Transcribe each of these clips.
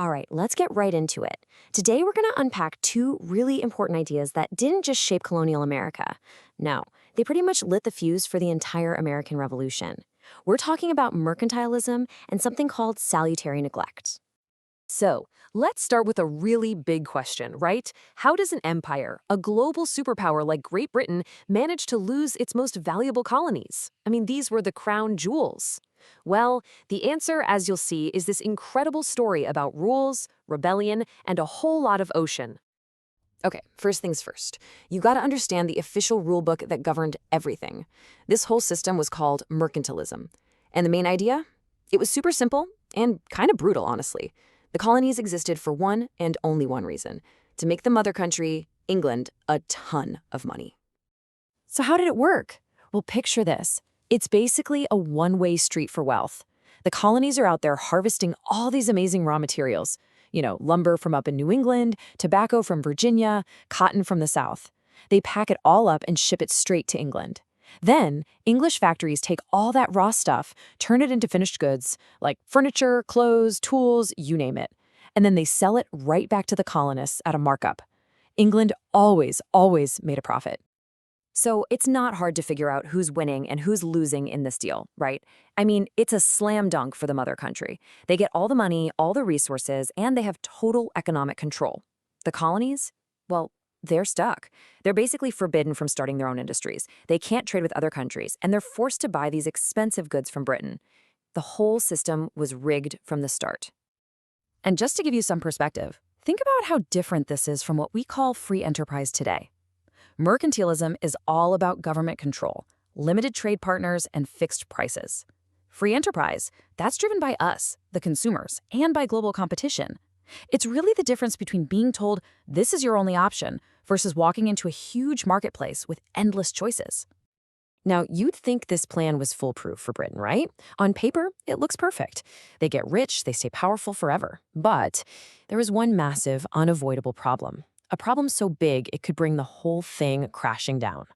All right, let's get right into it. Today, we're going to unpack two really important ideas that didn't just shape colonial America. No, they pretty much lit the fuse for the entire American Revolution. We're talking about mercantilism and something called salutary neglect. So, let's start with a really big question, right? How does an empire, a global superpower like Great Britain, manage to lose its most valuable colonies? I mean, these were the crown jewels. Well, the answer, as you'll see, is this incredible story about rules, rebellion, and a whole lot of ocean. Okay, first things first. You gotta understand the official rulebook that governed everything. This whole system was called mercantilism. And the main idea? It was super simple and kind of brutal, honestly. The colonies existed for one and only one reason: to make the mother country, England, a ton of money. So, how did it work? Well, picture this. It's basically a one-way street for wealth. The colonies are out there harvesting all these amazing raw materials. Lumber from up in New England, tobacco from Virginia, cotton from the South. They pack it all up and ship it straight to England. Then, English factories take all that raw stuff, turn it into finished goods, like furniture, clothes, tools, you name it. And then they sell it right back to the colonists at a markup. England always made a profit. So it's not hard to figure out who's winning and who's losing in this deal, right? I mean, it's a slam dunk for the mother country. They get all the money, all the resources, and they have total economic control. The colonies? Well, they're stuck. They're basically forbidden from starting their own industries. They can't trade with other countries, and they're forced to buy these expensive goods from Britain. The whole system was rigged from the start. And just to give you some perspective, think about how different this is from what we call free enterprise today. Mercantilism is all about government control, limited trade partners, and fixed prices. Free enterprise, that's driven by us, the consumers, and by global competition. It's really the difference between being told this is your only option versus walking into a huge marketplace with endless choices. Now, you'd think this plan was foolproof for Britain, right? On paper, it looks perfect. They get rich, they stay powerful forever. But there is one massive, unavoidable problem. A problem so big it could bring the whole thing crashing down.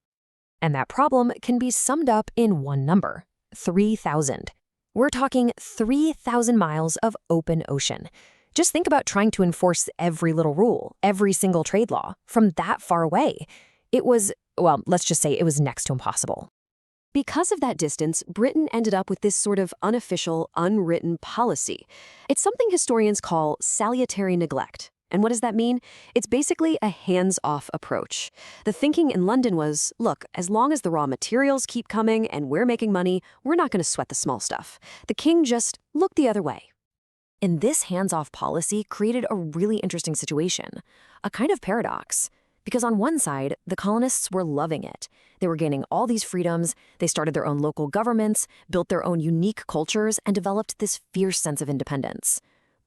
And that problem can be summed up in one number: 3,000. We're talking 3,000 miles of open ocean. Just think about trying to enforce every little rule, every single trade law, from that far away. Let's just say it was next to impossible. Because of that distance, Britain ended up with this sort of unofficial, unwritten policy. It's something historians call salutary neglect. And what does that mean? It's basically a hands-off approach. The thinking in London was, look, as long as the raw materials keep coming and we're making money, we're not going to sweat the small stuff. The king just looked the other way. And this hands-off policy created a really interesting situation, a kind of paradox. Because on one side, the colonists were loving it. They were gaining all these freedoms, they started their own local governments, built their own unique cultures, and developed this fierce sense of independence.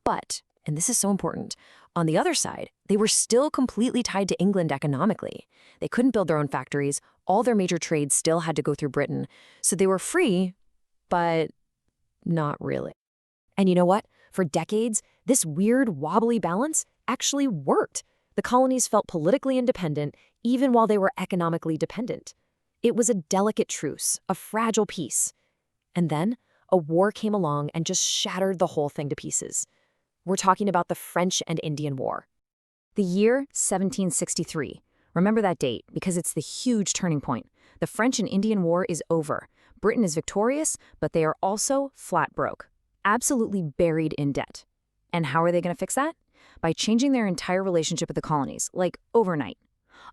But, and this is so important, on the other side, they were still completely tied to England economically. They couldn't build their own factories, all their major trades still had to go through Britain, so they were free, but not really. And you know what? For decades, this weird, wobbly balance actually worked. The colonies felt politically independent even while they were economically dependent. It was a delicate truce, a fragile peace. And then a war came along and just shattered the whole thing to pieces. We're talking about the French and Indian War. The year 1763. Remember that date because it's the huge turning point. The French and Indian War is over. Britain is victorious, but they are also flat broke, absolutely buried in debt. And how are they going to fix that? By changing their entire relationship with the colonies, like overnight.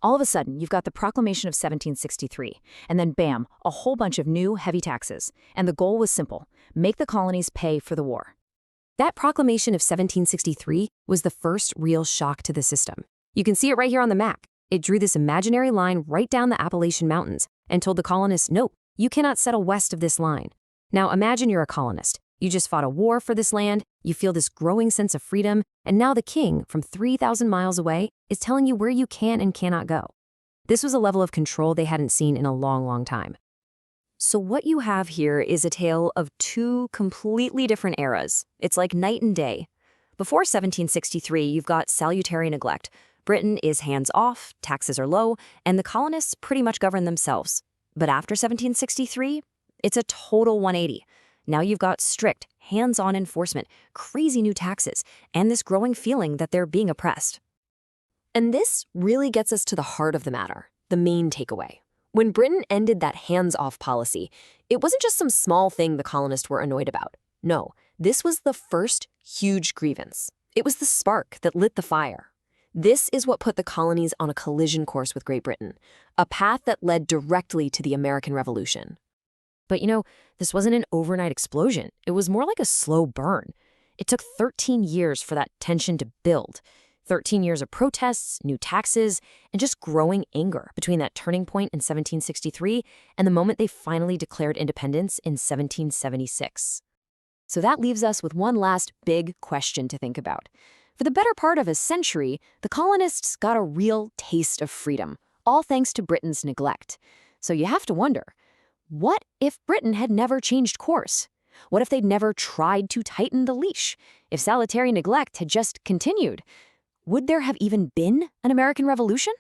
All of a sudden, you've got the Proclamation of 1763, and then bam, a whole bunch of new, heavy taxes. And the goal was simple: make the colonies pay for the war. That Proclamation of 1763 was the first real shock to the system. You can see it right here on the map. It drew this imaginary line right down the Appalachian Mountains and told the colonists, no, you cannot settle west of this line. Now imagine you're a colonist. You just fought a war for this land, you feel this growing sense of freedom, and now the king, from 3,000 miles away, is telling you where you can and cannot go. This was a level of control they hadn't seen in a long time. So what you have here is a tale of two completely different eras. It's like night and day. Before 1763, you've got salutary neglect. Britain is hands-off, taxes are low, and the colonists pretty much govern themselves. But after 1763, it's a total 180. Now you've got strict, hands-on enforcement, crazy new taxes, and this growing feeling that they're being oppressed. And this really gets us to the heart of the matter, the main takeaway. When Britain ended that hands-off policy, it wasn't just some small thing the colonists were annoyed about. No, this was the first huge grievance. It was the spark that lit the fire. This is what put the colonies on a collision course with Great Britain, a path that led directly to the American Revolution. But this wasn't an overnight explosion. It was more like a slow burn. It took 13 years for that tension to build. 13 years of protests, new taxes, and just growing anger between that turning point in 1763 and the moment they finally declared independence in 1776. So that leaves us with one last big question to think about. For the better part of a century, the colonists got a real taste of freedom, all thanks to Britain's neglect. So you have to wonder, what if Britain had never changed course? What if they'd never tried to tighten the leash? If salutary neglect had just continued? Would there have even been an American Revolution?